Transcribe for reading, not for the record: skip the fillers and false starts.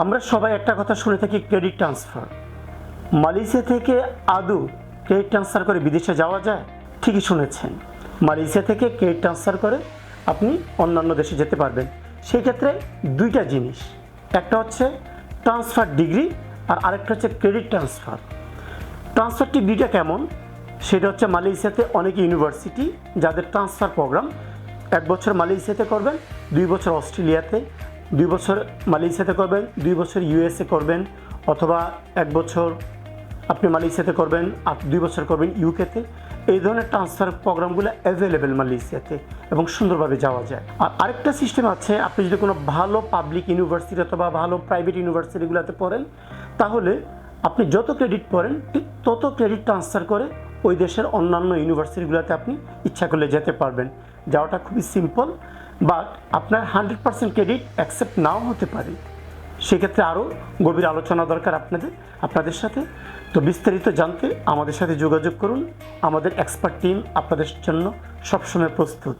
আমরা সবাই একটা কথা শুনে থাকি, ক্রেডিট ট্রান্সফার। মালয়েশিয়া থেকে আদৌ ক্রেডিট ট্রান্সফার করে বিদেশে যাওয়া যায়? ঠিকই শুনেছেন, মালয়েশিয়া থেকে ক্রেডিট ট্রান্সফার করে আপনি অন্যান্য দেশে যেতে পারবেন। সেই ক্ষেত্রে দুইটা জিনিস, একটা হচ্ছে ট্রান্সফার ডিগ্রি আর আরেকটা হচ্ছে ক্রেডিট ট্রান্সফার। ট্রান্সফার ডিগ্রিটা কেমন, সেটা হচ্ছে মালয়েশিয়াতে অনেক ইউনিভার্সিটি যাদের ট্রান্সফার প্রোগ্রাম 1 বছর মালয়েশিয়াতে করবেন, 2 বছর অস্ট্রেলিয়াতে, 2 বছর মালয়েশিয়াতে করবেন, 2 বছর ইউএসএ করবেন, অথবা 1 বছর আপনি মালয়েশিয়াতে করবেন আর 2 বছর করবেন ইউকেতে। এই ধরনের ট্রান্সফার প্রোগ্রামগুলো অ্যাভেলেবেল মালয়েশিয়াতে এবং সুন্দরভাবে যাওয়া যায়। আর আরেকটা সিস্টেম আছে, আপনি যদি কোনো ভালো পাবলিক ইউনিভার্সিটি অথবা ভালো প্রাইভেট ইউনিভার্সিটিগুলোতে পড়েন, তাহলে আপনি যত ক্রেডিট পড়েন ঠিক তত ক্রেডিট ট্রান্সফার করে ওই দেশের অন্যান্য ইউনিভার্সিটিগুলোতে আপনি ইচ্ছা করলে যেতে পারবেন। যাওয়াটা খুবই সিম্পল, বাট আপনার 100% ক্রেডিট অ্যাকসেপ্ট নাও হতে পারে। সেক্ষেত্রে আরও গভীর আলোচনা দরকার আপনাদের সাথে। তো বিস্তারিত জানতে আমাদের সাথে যোগাযোগ করুন। আমাদের এক্সপার্ট টিম আপনাদের জন্য সবসময় প্রস্তুত।